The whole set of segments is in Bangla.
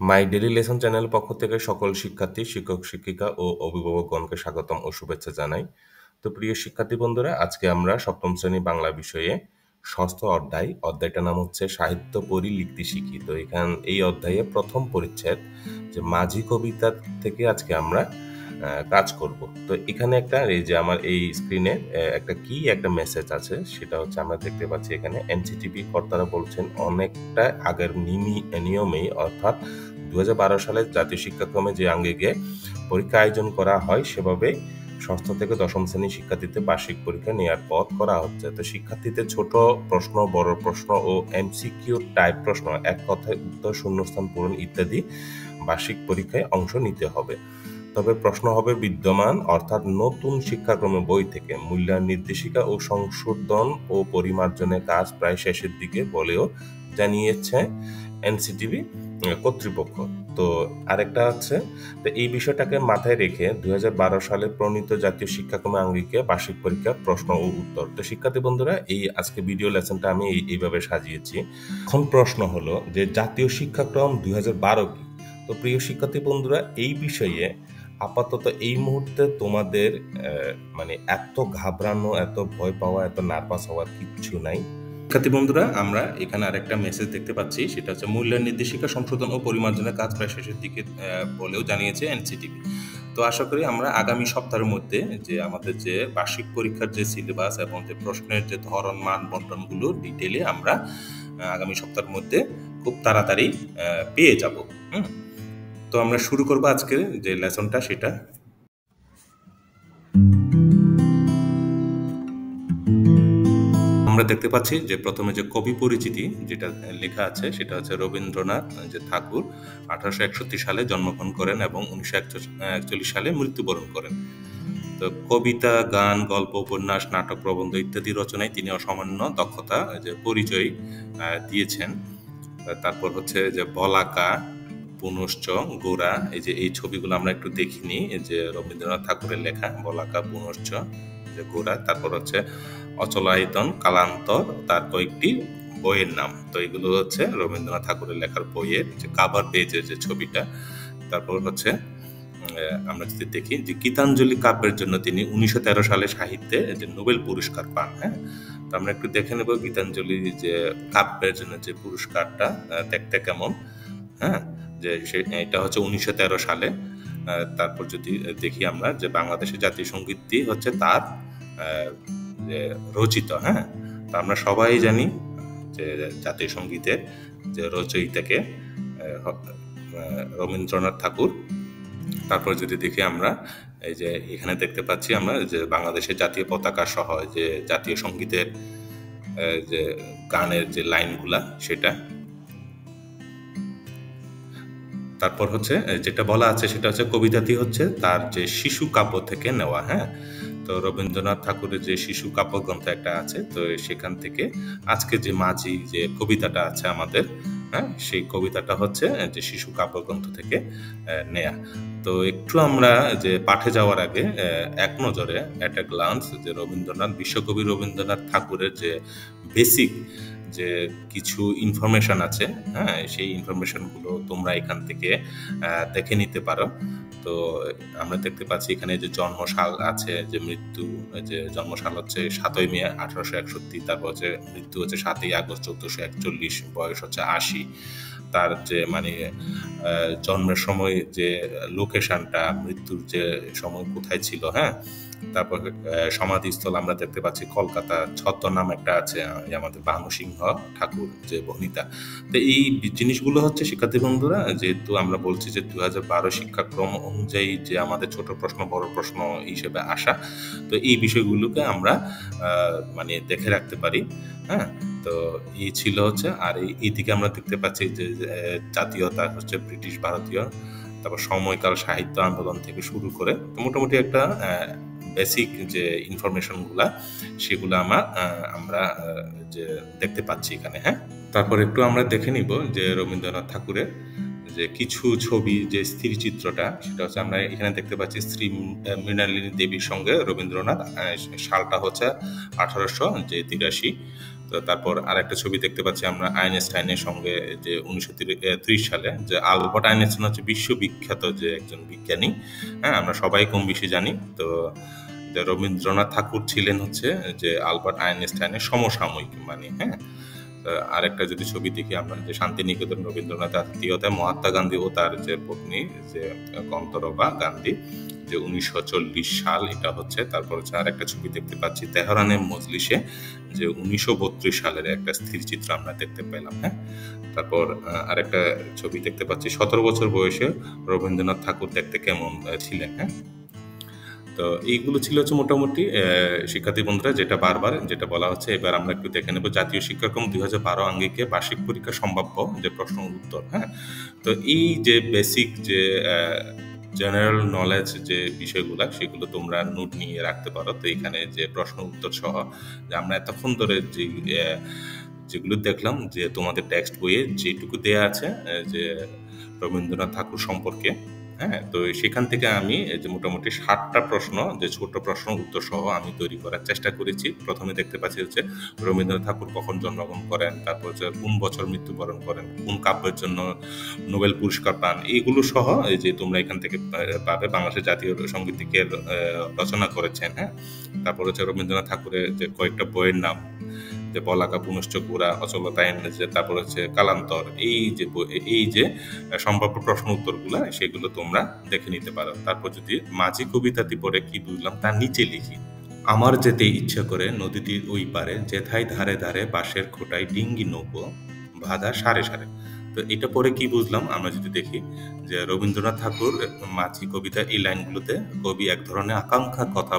মাই ডেইলি লেসন চ্যানেল পক্ষ থেকে সকল শিক্ষার্থী, শিক্ষক, শিক্ষিকা ও অভিভাবকগণকে স্বাগতম ও শুভেচ্ছা জানাই। তো প্রিয় শিক্ষার্থী বন্ধুরা, আজকে আমরা সপ্তম শ্রেণী বাংলা বিষয়ে ষষ্ঠ অধ্যায়টার নাম হচ্ছে সাহিত্য পড়ি লিখতে শিখি। তো এই অধ্যায়ে প্রথম পরিচ্ছেদ যে মাঝি কবিতা থেকে আজকে আমরা কাজ করব। তো এখানে এই যে আমার এই স্ক্রিনে একটা মেসেজ আছে, সেটা হচ্ছে আমরা দেখতে পাচ্ছি এখানে এনসিটিভি কর্তারা বলছেন অনেকটা আগের নিয়মেই, অর্থাৎ 2012 সালে জাতীয় শিক্ষাক্রমে যে আঙ্গিকে পরীক্ষা আয়োজন করা হয় সেভাবে ষষ্ঠ থেকে দশম শ্রেণীর শিক্ষার্থীদের বার্ষিক পরীক্ষা নেওয়ার পথ করা হচ্ছে। তো শিক্ষার্থীদের ছোট প্রশ্ন, বড় প্রশ্ন ও এমসিকিউ টাইপ প্রশ্ন, এক কথায় উত্তর, শূন্যস্থান পূরণ ইত্যাদি বার্ষিক পরীক্ষায় অংশ নিতে হবে। তবে প্রশ্ন হবে বিদ্যমান অর্থাৎ নতুন শিক্ষাক্রমের বই থেকে। মূল্যায়ন নির্দেশিকা ও সংশোধন ও পরিমার্জনের কাজ প্রায় শেষের দিকে বলেও জানিয়েছে এনসিটিভি কর্তৃপক্ষ। তো আরেকটা হচ্ছে, তো এই বিষয়টাকে মাথায় রেখে 2012 সালে প্রণীত জাতীয় শিক্ষাক্রম আঙ্গিকে বার্ষিক পরীক্ষা প্রশ্ন ও উত্তর। তো শিক্ষার্থী বন্ধুরা, এই আজকে ভিডিও লেসনটা আমি এইভাবে সাজিয়েছি। এখন প্রশ্ন হলো যে জাতীয় শিক্ষাক্রম 2012 কি? তো প্রিয় শিক্ষার্থী বন্ধুরা, এই বিষয়ে আপাতত এই মুহূর্তে তোমাদের মানে এত ঘাবড়ানো, এত ভয় পাওয়া, এত নার্ভাস হওয়ার কিচ্ছু নাই। শিক্ষার্থী বন্ধুরা, আমরা এখানে আরেকটা মেসেজ দেখতে পাচ্ছি, সেটা হচ্ছে মূল্যায়ন নির্দেশিকা সংশোধন ও পরিমার্জনের কাজ প্রায় শেষের দিকে বলেও জানিয়েছে এনসিটিভি। তো আশা করি আমরা আগামী সপ্তাহের মধ্যে যে আমাদের যে বার্ষিক পরীক্ষার যে সিলেবাস এবং যে প্রশ্নের যে ধরন, মান বন্টনগুলো ডিটেলে আমরা আগামী সপ্তাহের মধ্যে খুব তাড়াতাড়ি পেয়ে যাব। তো আমরা শুরু করবো আজকে যে লেসনটা, সেটা আমরা দেখতে পাচ্ছি যে প্রথমে যে কবি পরিচিতি যেটা লেখা আছে, সেটা হচ্ছে রবীন্দ্রনাথ যে ঠাকুর 1861 সালে জন্মগ্রহণ করেন এবং 1941 সালে মৃত্যুবরণ করেন। তো কবিতা, গান, গল্প, উপন্যাস, নাটক, প্রবন্ধ ইত্যাদি রচনায় তিনি অসামান্য দক্ষতা যে পরিচয় দিয়েছেন। তারপর হচ্ছে যে বলাকা, পুনশ্চ, গোরা, এই ছবিগুলো আমরা একটু দেখিনি, যে রবীন্দ্রনাথ ঠাকুরের লেখা বলাকা, পুনশ্চ, যে গোরা। তারপর হচ্ছে অচলায়তন, কালান্তর, তার কয়েকটি বইয়ের নাম। তো এগুলো হচ্ছে রবীন্দ্রনাথ ঠাকুরের লেখার বইয়ের যে কাভার পেজের যে ছবিটা। তারপর হচ্ছে আমরা যদি দেখি যে গীতাঞ্জলি কাব্যের জন্য তিনি 1913 সালে সাহিত্যে যে নোবেল পুরস্কার পান। তো আমরা একটু দেখে নেব গীতাঞ্জলি যে কাব্যের জন্য যে পুরস্কারটা দেখতে কেমন। যে এটা হচ্ছে 1913 সালে। তারপর যদি দেখি আমরা যে বাংলাদেশের জাতীয় সঙ্গীতটি হচ্ছে তার রচিত। তো আমরা সবাই জানি যে জাতীয় সঙ্গীতের যে রচয়িতাকে রবীন্দ্রনাথ ঠাকুর। তারপর যদি দেখি আমরা এই যে এখানে দেখতে পাচ্ছি আমরা যে বাংলাদেশের জাতীয় পতাকা সহ যে জাতীয় সঙ্গীতের যে গানের যে লাইনগুলা, সেটা। তারপর হচ্ছে যেটা বলা আছে সেটা হচ্ছে কবিতাটি হচ্ছে তার যে শিশু কাব্য থেকে নেওয়া। তো রবীন্দ্রনাথ ঠাকুরের যে শিশু কাব্যগ্রন্থ একটা আছে, তো সেখান থেকে আজকে যে মাঝি যে কবিতাটা আছে আমাদের, সেই কবিতাটা হচ্ছে যে শিশু কাব্যগ্রন্থ থেকে নেয়া। তো একটু আমরা যে পাঠে যাওয়ার আগে এক নজরে এট এ গ্লান্স যে বিশ্বকবি রবীন্দ্রনাথ ঠাকুরের যে বেসিক যে কিছু ইনফরমেশন আছে, সেই ইনফরমেশনগুলো তোমরা এখান থেকে দেখে নিতে পারো। তো আমরা দেখতে পাচ্ছি এখানে যে জন্মসাল আছে, যে মৃত্যু, যে জন্মসাল হচ্ছে 7ই মে 1861, তারপর হচ্ছে মৃত্যু হচ্ছে 7ই আগস্ট 1441, বয়স হচ্ছে 80। তার যে মানে জন্মের সময় যে লোকেশনটা, মৃত্যুর যে সময় কোথায় ছিল। তারপর সমাধিস্থল আমরা দেখতে পাচ্ছি কলকাতা, ছদ্মনাম একটা আছে আমাদের ভানুসিংহ ঠাকুর যে বনিতা। তো এই জিনিসগুলো হচ্ছে শিক্ষার্থী বন্ধুরা, যেহেতু আমরা বলছি যে 2012 শিক্ষাক্রম অনুযায়ী যে আমাদের ছোট প্রশ্ন, বড় প্রশ্ন হিসেবে আসা, তো এই বিষয়গুলোকে আমরা মানে দেখে রাখতে পারি। তো এই ছিল হচ্ছে। আর এইদিকে আমরা দেখতে পাচ্ছি যে জাতীয়তা হচ্ছে ব্রিটিশ ভারতীয়, তারপর সময়কাল, সাহিত্য আন্দোলন থেকে শুরু করে মোটামুটি একটা বেসিক যে ইনফরমেশনগুলা, সেগুলো আমরা যে দেখতে পাচ্ছি এখানে। তারপর একটু আমরা দেখে নিব যে রবীন্দ্রনাথ ঠাকুরের যে কিছু ছবি, যে স্থিরচিত্রটা, সেটা হচ্ছে আমরা এখানে দেখতে পাচ্ছি শ্রী মৃণালিনী দেবীর সঙ্গে রবীন্দ্রনাথ। সালটা হচ্ছে 1883। তো তারপর আরেকটা ছবি দেখতে পাচ্ছি আমরা আইনস্টাইনের সঙ্গে, যে 1930 সালে, যে আলবার্ট আইনস্টাইন হচ্ছে বিশ্ববিখ্যাত যে একজন বিজ্ঞানী। হ্যাঁ, আমরা সবাই কম বেশি জানি। তো যে রবীন্দ্রনাথ ঠাকুর ছিলেন হচ্ছে যে আলবার্ট আইনস্টাইনের সমসাময়িক, মানে হ্যাঁ। আরেকটা যদি ছবি দেখি আমরা, যে শান্তিনিকেতন রবীন্দ্রনাথ আত্মীয়তায় মহাত্মা গান্ধী ও তার যে পত্নী যে কন্তরবা গান্ধী, যে 1940 সাল এটা হচ্ছে। তারপর হচ্ছে আরেকটা ছবি দেখতে পাচ্ছি তেহরানের মজলিসে, যে 1932 সালের একটা স্থির চিত্র আমরা দেখতে পেলাম। হ্যাঁ, তারপর আরেকটা ছবি দেখতে পাচ্ছি 17 বছর বয়সে রবীন্দ্রনাথ ঠাকুর দেখতে কেমন ছিলেন। হ্যাঁ, তো এইগুলো ছিল হচ্ছে মোটামুটি শিক্ষার্থী বন্ধুরা যেটা বলা হচ্ছে। এবার আমরা একটু দেখে নেব জাতীয় শিক্ষাক্রম 2012 আঙ্গিকে বার্ষিক পরীক্ষা সম্ভাব্য যে প্রশ্ন উত্তর। হ্যাঁ, তো এই যে বেসিক যে জেনারেল নলেজ যে বিষয়গুলো, সেগুলো তোমরা নোট নিয়ে রাখতে পারো। তো এখানে যে প্রশ্ন উত্তর সহ যে আমরা এতক্ষণ ধরে যেগুলো দেখলাম, যে তোমাদের টেক্সট বইয়ে যেটুকু দেয়া আছে যে রবীন্দ্রনাথ ঠাকুর সম্পর্কে, হ্যাঁ, তো সেখান থেকে আমি যে মোটামুটি 60টা প্রশ্ন, যে ছোট প্রশ্ন উত্তর সহ আমি তৈরি করার চেষ্টা করেছি। প্রথমে দেখতে পাচ্ছি হচ্ছে রবীন্দ্রনাথ ঠাকুর কখন জন্মগ্রহণ করেন, তারপর হচ্ছে কোন বছর মৃত্যুবরণ করেন, কোন কাব্যের জন্য নোবেল পুরস্কার পান, এইগুলো সহ এই যে তোমরা এখান থেকে পাবে। বাংলাদেশের জাতীয় সঙ্গীতকে রচনা করেছেন। হ্যাঁ, তারপর হচ্ছে রবীন্দ্রনাথ ঠাকুরের যে কয়েকটা বইয়ের নাম, যে বলাকা, পুনশ্চ গোরা, অচলতায়ন, তারপর হচ্ছে কালান্তর, এই যে সম্ভাব্য প্রশ্ন উত্তরগুলা, সেগুলো তোমরা দেখে নিতে পারো। তারপর যদি মাঝি কবিতাটি পড়ে কি বুঝলাম তার নিচে লিখি। আমার যেতে ইচ্ছে করে নদীটির ওই পারে, যেথায় ধারে ধারে বাঁশের খোটায় ডিঙ্গি নৌকো বাঁধা সারে সারে। তো এটা পরে কি বুঝলাম আমরা যদি দেখি, যে রবীন্দ্রনাথ ঠাকুর মাঝি কবিতা এই লাইনগুলোতে কবি এক ধরনের আকাঙ্ক্ষার কথা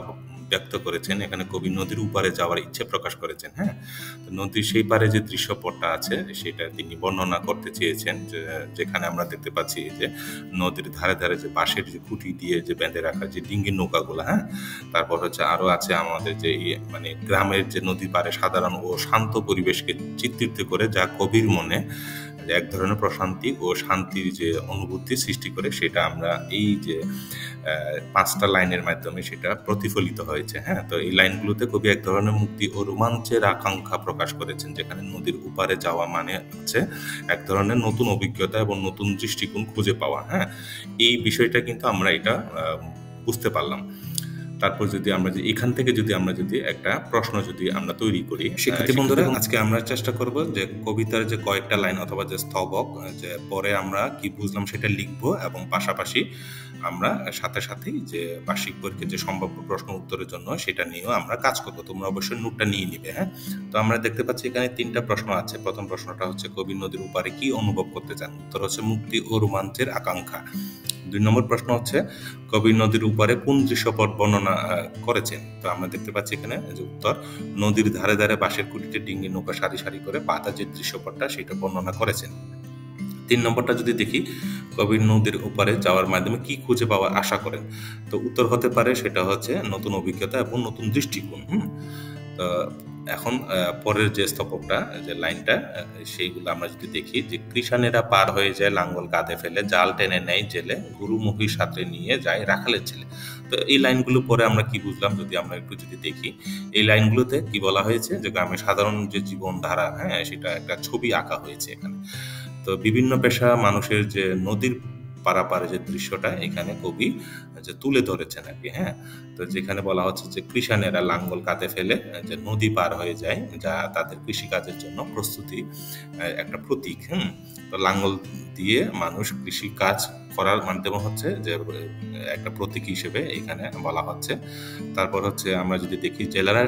ব্যক্ত করেছেন। এখানে কবি নদীর উপারে যাওয়ার ইচ্ছে প্রকাশ করেছেন। হ্যাঁ, তো নদীর সেই পারে যে দৃশ্যপটটা আছে সেটা তিনি বর্ণনা করতে চেয়েছেন, যেখানে আমরা দেখতে পাচ্ছি যে নদীর ধারে ধারে যে বাঁশের যে খুঁটি দিয়ে যে বেঁধে রাখা যে ডিঙ্গির নৌকাগুলো। হ্যাঁ, তারপর হচ্ছে আরো আছে আমাদের যে মানে গ্রামের যে নদী পারে সাধারণ ও শান্ত পরিবেশকে চিত্রিত করে, যা কবির মনে এক ধরনের প্রশান্তি ও শান্তির যে অনুভূতি সৃষ্টি করে, সেটা আমরা এই যে 5টা লাইনের মাধ্যমে সেটা প্রতিফলিত হয়েছে। হ্যাঁ, তো এই লাইনগুলোতে কবি এক ধরনের মুক্তি ও রোমাঞ্চের আকাঙ্ক্ষা প্রকাশ করেছেন, যেখানে নদীর উপারে যাওয়া মানে হচ্ছে এক ধরনের নতুন অভিজ্ঞতা এবং নতুন দৃষ্টিকোণ খুঁজে পাওয়া। হ্যাঁ, এই বিষয়টা কিন্তু আমরা এটা বুঝতে পারলাম। তারপর যদি আমরা এখান থেকে আমরা যদি একটা প্রশ্ন যদি আমরা তৈরি করি, শিক্ষার্থী বন্ধুরা, আজকে আমরা চেষ্টা করব যে কবিতার যে কয়েকটা লাইন অথবা যে স্তবক, যে পরে আমরা কি বুঝলাম সেটা লিখবো, এবং পাশাপাশি আমরা সাথে সাথেই যে বার্ষিক পরীক্ষার যে সম্ভাব্য প্রশ্ন উত্তরের জন্য সেটা নিয়েও আমরা কাজ করবো। তোমরা অবশ্যই নোটটা নিয়ে নিবে। হ্যাঁ, তো আমরা দেখতে পাচ্ছি এখানে 3টা প্রশ্ন আছে। প্রথম প্রশ্নটা হচ্ছে কবি নদীর উপারে কি অনুভব করতে চান, উত্তর হচ্ছে মুক্তি ও রোমাঞ্চের আকাঙ্ক্ষা। 2 নম্বর প্রশ্ন হচ্ছে কবি নদীর উপারে কোন দৃশ্যপট বর্ণনা করেছেন। তো আমরা দেখতে পাচ্ছি এখানে যে উত্তর, নদীর ধারে ধারে বাঁশের কুটিতে ডিঙ্গি নৌকা সারি সারি করে বাঁধা যে দৃশ্যপটটা সেটা বর্ণনা করেছেন। 3 নম্বরটা যদি দেখি, কবি নদীর ওপারে যাওয়ার মাধ্যমে কি খুঁজে পাওয়ার আশা করেন। তো উত্তর হতে পারে সেটা হচ্ছে নতুন অভিজ্ঞতা এবং নতুন দৃষ্টিকোণ। তো এখন পরের যে স্তবকটা, যে লাইনটা, সেইগুলো আমরা যদি দেখি, যে কৃষানেরা পার হয়ে যায় লাঙ্গল কাঁধে ফেলে, জাল টেনে নেয় জেলে, গরু মহিষ সাথে নিয়ে যায় রাখালের ছেলে। তো এই লাইনগুলো পরে আমরা কি বুঝলাম যদি আমরা একটু যদি দেখি, এই লাইনগুলোতে কি বলা হয়েছে, যে গ্রামের সাধারণ যে জীবনধারা, হ্যাঁ, সেটা একটা ছবি আঁকা হয়েছে এখানে। তো বিভিন্ন পেশা মানুষের যে নদীর পারাপারে যে দৃশ্যটা এখানে কবি যে তুলে ধরেছেন আর কি। হ্যাঁ, তো যেখানে বলা হচ্ছে যে কৃষানেরা লাঙ্গল কাঁধে ফেলে যে নদী পার হয়ে যায়, যা তাদের কৃষিকাজের জন্য প্রস্তুতি একটা প্রতীক। তো লাঙ্গল দিয়ে মানুষ কৃষি কাজ করার মাধ্যমে হচ্ছে যে একটা প্রতীক হিসেবে এখানে বলা হচ্ছে। তারপর হচ্ছে আমরা যদি দেখি, জেলেরা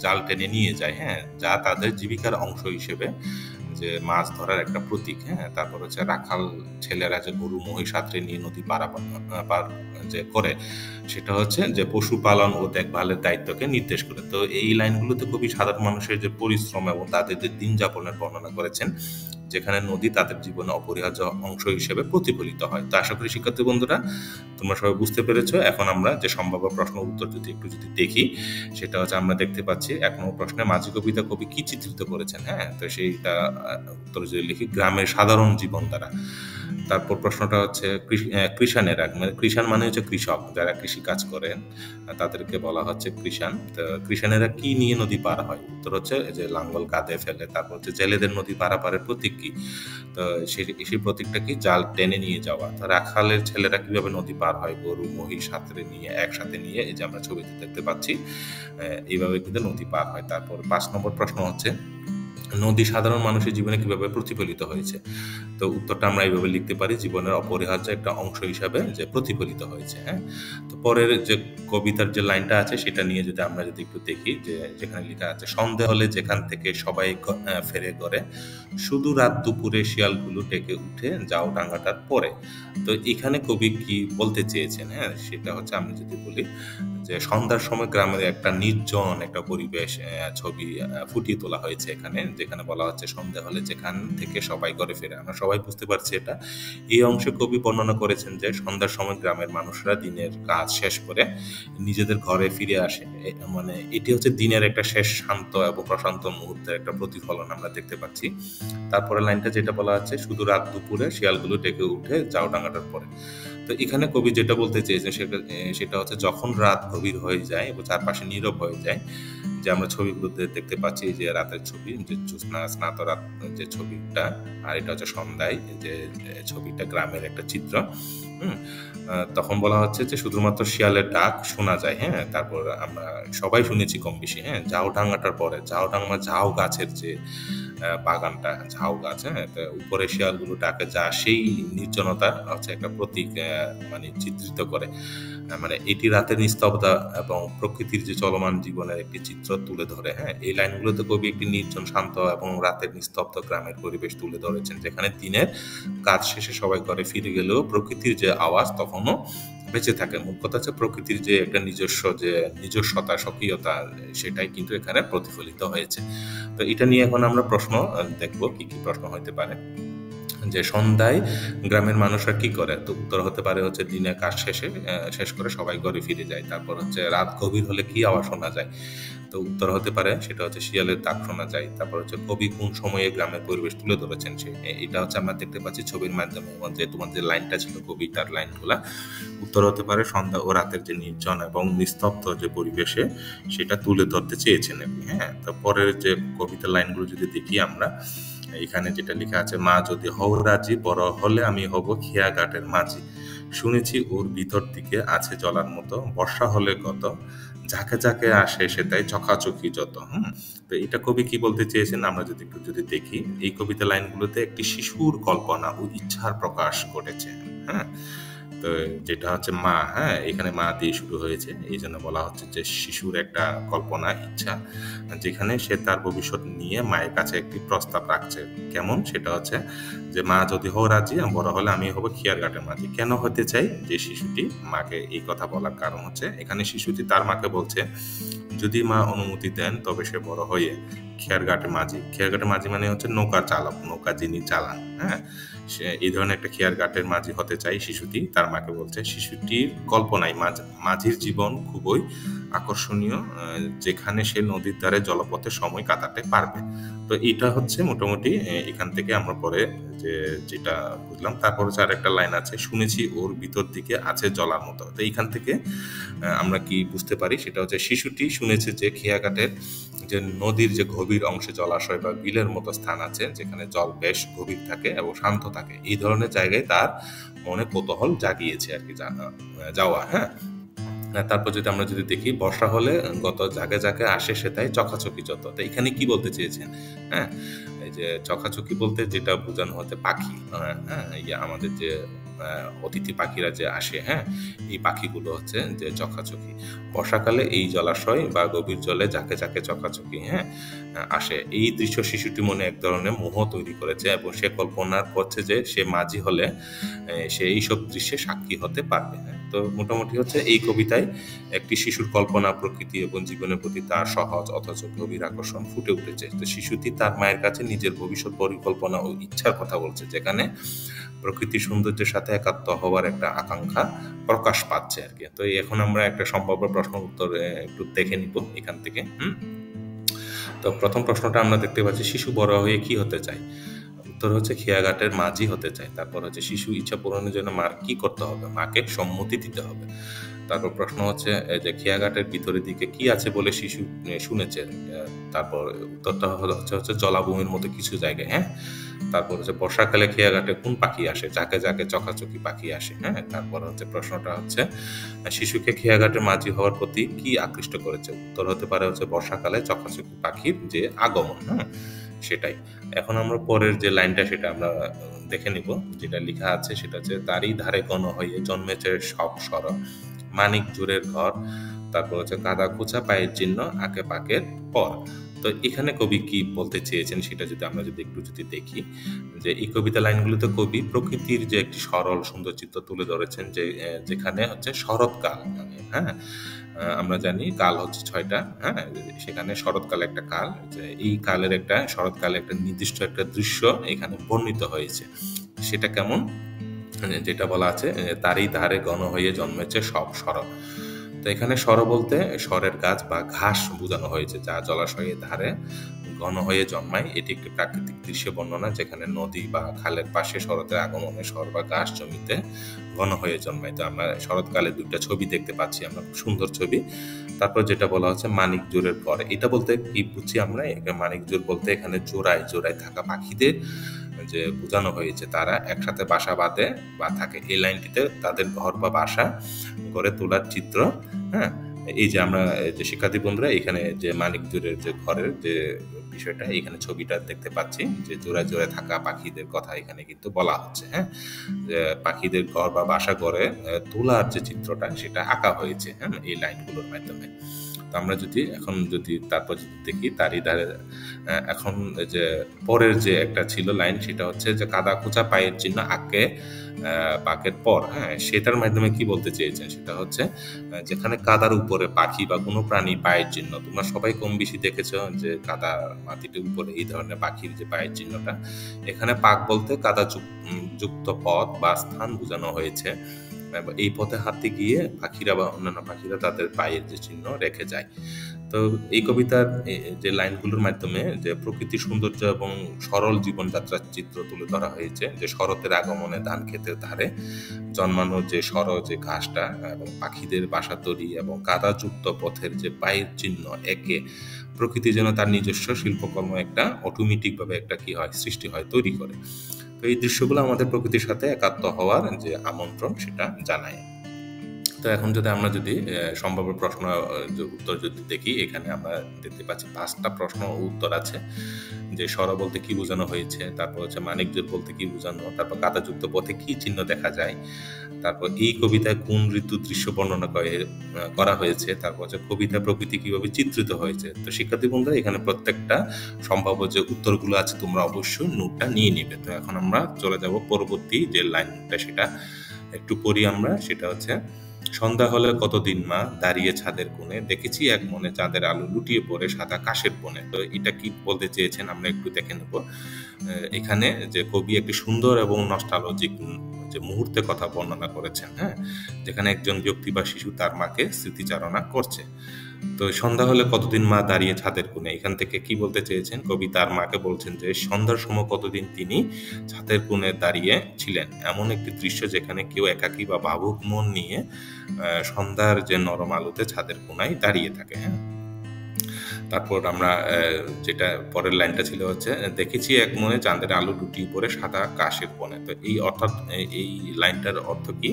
জাল টেনে নিয়ে যায়, হ্যাঁ, যা তাদের জীবিকার অংশ হিসেবে যে মাছ ধরার একটা প্রতীক। হ্যাঁ, তারপর হচ্ছে রাখাল ছেলেরা যে গরু মহিষ সাথে নিয়ে নদী পার যে করে, সেটা হচ্ছে যে পশুপালন ও দেখভালের দায়িত্বকে নির্দেশ করে। তো এই লাইনগুলোতে খুবই সাধারণ মানুষের যে পরিশ্রম এবং তাদের যে দিন যাপনের বর্ণনা করেছেন। যেখানে নদী তাদের জীবনে অপরিহার্য অংশ হিসেবে প্রতিফলিত হয়। তো আশা করি শিক্ষার্থী বন্ধুরা তোমরা সবাই বুঝতে পেরেছো। এখন আমরা যে সম্ভাব্য প্রশ্ন উত্তর যদি দেখি, সেটা হচ্ছে আমরা দেখতে পাচ্ছি ১ নম্বর প্রশ্নে মাঝি কবিতা কবি কি চিত্রিত করেছেন। হ্যাঁ, তো সেইটা উত্তর যদি লিখি গ্রামের সাধারণ জীবন দ্বারা। তারপর প্রশ্নটা হচ্ছে কৃষানেরা, মানে কৃষাণ মানে হচ্ছে কৃষক, যারা কৃষি কাজ করেন তাদেরকে বলা হচ্ছে কৃষাণ। তো কৃষানেরা কি নিয়ে নদী পার হয়? উত্তর হচ্ছে যে লাঙ্গল কাঁধে ফেলে। তারপর হচ্ছে জেলেদের নদী পারাপারের প্রতীক কি? তো সেই প্রতীকটা কি? জাল টেনে নিয়ে যাওয়া। তো রাখালের ছেলেরা কিভাবে নদী পার হয়? গরু মহিষ সাথে নিয়ে, একসাথে নিয়ে, এই যে আমরা ছবিতে দেখতে পাচ্ছি এইভাবে কিন্তু নদী পার হয়। তারপর ৫ নম্বর প্রশ্ন হচ্ছে নদী সাধারণ মানুষের জীবনে কিভাবে প্রতিফলিত হয়েছে? তো উত্তরটা আমরা এইভাবে লিখতে পারি, জীবনের অপরিহার্য একটা অংশ হিসাবে যে প্রতিফলিত হয়েছে। হ্যাঁ, তো পরের যে কবিতার যে লাইনটা আছে সেটা নিয়ে আমরা যদি একটু দেখি, যে যেখানে লেখা আছে সন্ধে হলে যেখান থেকে সবাই ফেরে ঘরে, শুধু রাত দুপুরে শিয়ালগুলো ডেকে উঠে যাও ডাঙ্গাটার পরে। তো এখানে কবি কি বলতে চেয়েছেন? হ্যাঁ, সেটা হচ্ছে আমি যদি বলি যে সন্ধ্যার সময় গ্রামের একটা নির্জন একটা পরিবেশ ছবি ফুটিয়ে তোলা হয়েছে এখানে, যেখানে বলা হচ্ছে সন্ধ্যা হলে যেখান থেকে সবাই ঘরে ফেরে। আমরা সবাই বুঝতে পারছি এটা। এই অংশে কবি বর্ণনা করেছেন যে সন্ধ্যার সময় গ্রামের মানুষরা দিনের কাজ শেষ করে নিজেদের ঘরে ফিরে আসে। মানে এটি হচ্ছে দিনের একটা শেষ শান্ত এবং প্রশান্ত মুহূর্তের একটা প্রতিফলন আমরা দেখতে পাচ্ছি। তারপরে লাইনটা যেটা বলা আছে, শুধু রাত দুপুরে শিয়ালগুলো ডেকে উঠে যাও ডাঙ্গাটার পরে। তো এখানে কবি যেটা বলতে চেয়েছেন সেটা হচ্ছে যখন রাত গভীর হয়ে যায় এবং চারপাশে নীরব হয়ে যায়, যে আমরা ছবিগুলোতে দেখতে পাচ্ছি যে রাতের ছবি, যে জ্যোৎস্না স্নাত রাত যে ছবিটা, আর এটা হচ্ছে সন্ধ্যায় যে ছবিটা, গ্রামের একটা চিত্র। হুম, তখন বলা হচ্ছে যে শুধুমাত্র শিয়ালের ডাক শোনা যায়। হ্যাঁ, তারপর আমরা সবাই শুনেছি কম বেশি। হ্যাঁ, ঝাউ ডাঙ্গাটার পরে, ঝাউ গাছের যে বাগানটা, ঝাউ গাছ, হ্যাঁ, তো উপরে শিয়ালগুলো ডাকে, যা সেই নির্জনতা হচ্ছে একটা প্রতীক মানে চিত্রিত করে। মানে এটি রাতের নিস্তব্ধতা এবং প্রকৃতির যে চলমান জীবনের একটি চিত্র তুলে ধরে। হ্যাঁ, এই লাইনগুলোতে কবি একটি নির্জন শান্ত এবং রাতের নিস্তব্ধ গ্রামের পরিবেশ তুলে ধরেছেন, যেখানে দিনের কাজ শেষে সবাই ঘরে ফিরে গেলেও প্রকৃতির যে আওয়াজ তখনও বেঁচে থাকে। মোট কথা হচ্ছে প্রকৃতির যে একটা নিজস্বতা, স্বকীয়তা, সেটাই কিন্তু এখানে প্রতিফলিত হয়েছে। তো এটা নিয়ে এখন আমরা প্রশ্ন দেখব, কি কি প্রশ্ন হতে পারে। যে সন্ধ্যায় গ্রামের মানুষরা কি করে? তো উত্তর হতে পারে হচ্ছে দিনে কাজ শেষ করে সবাই ঘরে ফিরে যায়। তারপর হচ্ছে রাত গভীর হলে কি আওয়াজ শোনা যায়? তো উত্তর হতে পারে সেটা হচ্ছে শিয়ালের ডাক শোনা যায়। তারপর হচ্ছে কবি কোন সময়ে গ্রামের পরিবেশ তুলে ধরেছেন, এটা হচ্ছে আমরা দেখতে পাচ্ছি ছবির মাধ্যমে, যে তোমার যে লাইনটা ছিল কবিতার লাইনগুলা। উত্তর হতে পারে সন্ধ্যা ও রাতের যে নির্জন এবং নিস্তব্ধ যে পরিবেশে সেটা তুলে ধরতে চেয়েছেন। হ্যাঁ, তো পরের যে কবিতার লাইনগুলো যদি দেখি আমরা, এখানে যেটা লেখা আছে, মা যদি হও রাজি, বড় হলে আমি হব খেয়া ঘাটের মাঝি, শুনেছি ওর ভিতর দিকে আছে জলার মতো, বর্ষা হলে কত, যাকে যাকে আসে সেটাই চকাচকি যত। তো এটা কবি কি বলতে চেয়েছেন আমরা যদি দেখি, এই কবিতা লাইনগুলোতে একটি শিশুর কল্পনা ও ইচ্ছার প্রকাশ ঘটেছে। হ্যাঁ, তো যেটা হচ্ছে মা, হ্যাঁ, এখানে মা দিয়ে শুরু হয়েছে, এই জন্য বলা হচ্ছে যে শিশুর একটা কল্পনা, ইচ্ছা, যেখানে সে তার ভবিষ্যৎ নিয়ে মায়ের কাছে একটি প্রস্তাব রাখছে। কেমন? সেটা হচ্ছে যে মা যদি হও রাজি, বড় হলে আমি হব খেয়ার ঘাটের মাঝি। কেন হতে চাই যে শিশুটি মাকে এই কথা বলার কারণ হচ্ছে, এখানে শিশুটি তার মাকে বলছে যদি মা অনুমতি দেন তবে সে বড় হয়ে খেয়ার ঘাটের মাঝি মানে হচ্ছে নৌকা চালক, নৌকা যিনি চালান। হ্যাঁ, সে এই ধরনের একটা খেয়ার ঘাটের মাঝি হতে চাই শিশুটি, তার মাকে বলছে। শিশুটির কল্পনায় মাঝির জীবন খুবই আকর্ষণীয়, যেখানে সে নদীর ধারে জলপথে সময় কাটাতে পারবে। তো এটা হচ্ছে মোটামুটি এখান থেকে আমরা পরে যেটা বুঝলাম। তারপর হচ্ছে আর একটা লাইন আছে, শুনেছি ওর ভিতর দিকে আছে জলার মতো। তো এইখান থেকে আমরা কি বুঝতে পারি, সেটা হচ্ছে শিশুটি শুনেছে যে খেয়াঘাটের যে নদীর যে গভীর অংশে জলাশয় বা বিলের মতো স্থান আছে, যেখানে জল বেশ গভীর থাকে এবং শান্ত থাকে। এই ধরনের জায়গায় তার মনে কৌতূহল জাগিয়েছে আর কি যাওয়া। হ্যাঁ, তারপর আমরা যদি দেখি, বর্ষা হলে গত জাগে জাগে আসে সেটাই চকাচকি যত। তো এখানে কি বলতে চেয়েছেন? হ্যাঁ, এই যে চকাচকি বলতে যেটা বোঝানো হচ্ছে পাখি। হ্যাঁ, আমাদের যে অতিথি পাখিরা যে আসে, হ্যাঁ, এই পাখিগুলো হচ্ছে যে চকাচকি। বর্ষাকালে এই জলাশয় বা গভীর জলে ঝাঁকে ঝাঁকে চকাচকি, হ্যাঁ, আসে। এই দৃশ্য শিশুটি মনে এক ধরনের মোহ তৈরি করেছে এবং সে কল্পনা করছে যে সে মাঝি হলে সে এইসব দৃশ্যে সাক্ষী হতে পারবে। হ্যাঁ, তো মোটামুটি হচ্ছে এই কবিতায় একটি শিশুর কল্পনা, প্রকৃতি এবং জীবনের প্রতি তার সহজ অথচ গভীর আকর্ষণ ফুটে উঠেছে। তো শিশুটি তার মায়ের কাছে নিজের ভবিষ্যৎ পরিকল্পনা ও ইচ্ছার কথা বলছে, যেখানে প্রকৃতির সৌন্দর্যের সাথে একাত্ম হওয়ার একটা আকাঙ্ক্ষা প্রকাশ পাচ্ছে আর কি। তো এখন আমরা একটা সম্ভাব্য প্রশ্ন উত্তর একটু দেখে নিব এখান থেকে। তো প্রথম প্রশ্নটা আমরা দেখতে পাচ্ছি, শিশু বড় হয়ে কি হতে চায়? উত্তর হচ্ছে খেয়াঘাটের মাঝি হতে চায়। তারপর হচ্ছে শিশু ইচ্ছা পূরণের জন্য মার কি করতে হবে? মাকে সম্মতি দিতে হবে। তারপর প্রশ্ন হচ্ছে যে খেয়াঘাটের ভিতরের দিকে কি আছে বলে শিশু শুনেছে? তারপর উত্তরটা হচ্ছে জলাভূমির মতো কিছু জায়গায়, হ্যাঁ। তারপর হচ্ছে বর্ষাকালে খেয়াঘাটে কোন পাখি আসে? ঝাঁকে ঝাঁকে চকাচকি পাখি আসে, হ্যাঁ। তারপর হচ্ছে প্রশ্নটা হচ্ছে শিশুকে খেয়াঘাটের মাঝি হওয়ার প্রতি কি আকৃষ্ট করেছে? উত্তর হতে পারে হচ্ছে বর্ষাকালে চকাচকি পাখির যে আগমন, হ্যাঁ, সেটাই। এখন আমরা পরের যে লাইনটা সেটা আমরা দেখে নিব। যেটা লেখা আছে সেটা হচ্ছে, তারই ধারে গণ হয়ে জন্মেছে সব সর, মানিক জোরের ঘর, তারপর হচ্ছে কাদা খোঁচা পায়ের চিহ্ন, আঁকে পাকের পর। তো এখানে কবি কি বলতে চেয়েছেন সেটা যদি আমরা একটু দেখি, যে এই কবিতা লাইনগুলোতে কবি প্রকৃতির যে একটি সরল সুন্দর চিত্র তুলে ধরেছেন, যে যেখানে হচ্ছে শরৎকাল, হ্যাঁ, আমরা জানি কাল হচ্ছে ৬টা, হ্যাঁ, সেখানে শরৎকাল একটা কাল, যে এই কালের একটা শরৎকালে একটা নির্দিষ্ট একটা দৃশ্য এখানে বর্ণিত হয়েছে। সেটা কেমন? যেটা বলা আছে, তারই ধারে ঘন হয়ে জন্মেছে সব সর। তো এখানে সর বলতে সরের গাছ বা ঘাস বোঝানো হয়েছে, যা জলাশয়ের ধারে ঘন হয়ে জন্মায়। এটি একটি প্রাকৃতিক দৃশ্য বর্ণনা, যেখানে নদী বা খালের পাশে শরতের আগমনে সর বা ঘাস জমিতে ঘন হয়ে জন্মায়। তো আমরা শরৎকালে দুইটা ছবি দেখতে পাচ্ছি, আমরা খুব সুন্দর ছবি। তারপর যেটা বলা হচ্ছে মানিক জোরের পর, এটা বলতে কি বুঝছি আমরা? মানিক জোর বলতে এখানে জোড়ায় জোড়ায় থাকা পাখিদের যে বোঝানো হয়েছে, তারা একসাথে বাসা বাঁধে বা থাকে। এই লাইনটিতে তাদের ঘর বা বাসা গড়ে তোলার চিত্র, হ্যাঁ। এই যে আমরা যে শিক্ষার্থী বন্ধুরা এখানে যে মানিক জোরের যে ঘরের যে বিষয়টা, এখানে ছবিটা দেখতে পাচ্ছি, যে জোড়ায় জোড়ায় থাকা পাখিদের কথা এখানে কিন্তু বলা হচ্ছে, হ্যাঁ। যে পাখিদের ঘর বা বাসা গড়ে তোলার যে চিত্রটা সেটা আঁকা হয়েছে, হ্যাঁ, এই লাইনগুলোর মাধ্যমে। তো আমরা তারপর যদি দেখি, তারই ধারে এখন যে পরের যে একটা ছিল লাইন, সেটা হচ্ছে যে কাদা খোঁচা পায়ের চিহ্ন, আঁকে পাকের পর, হ্যাঁ, সেটার মাধ্যমে কি বলতে চেয়েছেন? সেটা হচ্ছে যেখানে কাদার উপরে পাখি বা কোনো প্রাণী পায়ের চিহ্ন, তোমরা সবাই কম বেশি দেখেছো যে কাদা মাটির উপরে এই ধরনের পাখির যে পায়ের চিহ্নটা, এখানে পাক বলতে কাদা যুক্ত পথ বা স্থান বোঝানো হয়েছে। এই পথে হাঁটতে গিয়ে পাখিরা বা অন্যান্য পাখিরা তাদের পায়ের যে চিহ্ন রেখে যায়। তো এই কবিতার যে লাইনগুলোর মাধ্যমে যে প্রকৃতির সৌন্দর্য এবং সরল জীবনযাত্রার চিত্র তুলে ধরা হয়েছে, যে শরতের আগমনে ধান ক্ষেতের ধারে জন্মানো যে যে ঘাসটা এবং পাখিদের বাসা তৈরি এবং কাদাযুক্ত পথের যে পায়ের চিহ্ন একে প্রকৃতি যেন তার নিজস্ব শিল্পকর্ম একটা অটোমেটিক ভাবে একটা কি হয় সৃষ্টি হয়, তৈরি করে। তো এই দৃশ্যগুলো আমাদের প্রকৃতির সাথে একাত্ম হওয়ার যে আমন্ত্রণ সেটা জানায়। তো এখন আমরা সম্ভাব্য প্রশ্ন উত্তর দেখি, এখানে আমরা দেখতে পাচ্ছি 5টা প্রশ্ন ও উত্তর আছে। যে সর বলতে কি বোঝানো হয়েছে, তারপর হচ্ছে মানিক জোর বলতে কি বোঝানো, তারপর কাদাযুক্ত পথে কি চিহ্ন দেখা যায়, তারপর এই কবিতায় কোন ঋতু দৃশ্য বর্ণনা করা হয়েছে, তারপর হচ্ছে কবিতা প্রকৃতি কিভাবে চিত্রিত হয়েছে। তো শিক্ষার্থী বন্ধুরা এখানে প্রত্যেকটা সম্ভাব্য যে উত্তরগুলো আছে তোমরা অবশ্যই নোটটা নিয়ে নিবে। তো এখন আমরা চলে যাব পরবর্তী যে লাইনটা, সেটা একটু পড়ি আমরা। সেটা হচ্ছে, সন্ধ্যা হলে কতদিন মা দাঁড়িয়ে ছাদের কোণে, দেখেছি এক মনে চাঁদের আলো লুটিয়ে পড়ে সাদা কাশের বনে। তো এটা কি বলতে চেয়েছেন আমরা একটু দেখে নেব। এখানে যে কবি একটি সুন্দর এবং নস্টালজিক যে মুহূর্তের কথা বর্ণনা করেছেন, হ্যাঁ, যেখানে একজন ব্যক্তি বা শিশু তার মাকে স্মৃতিচারণা করছে। তো সন্ধ্যা হলে কতদিন মা দাঁড়িয়ে ছাদের কোণে, এখান থেকে কি বলতে চেয়েছেন? কবি তার মাকে বলছেন যে সন্ধ্যার সময় কতদিন তিনি ছাদের কোণে দাঁড়িয়ে ছিলেন, এমন একটি দৃশ্য যেখানে কেউ একাকী বা ভাবুক মন নিয়ে সন্ধ্যার যে নরম আলোতে ছাদের কোণায় দাঁড়িয়ে থাকে, হ্যাঁ। তারপর আমরা যেটা পরের লাইনটা ছিল হচ্ছে, দেখেছি এক মনে চাঁদের আলো লুটিয়ে পড়ে সাদা কাশের বনে। তো এই লাইনটার অর্থ কি?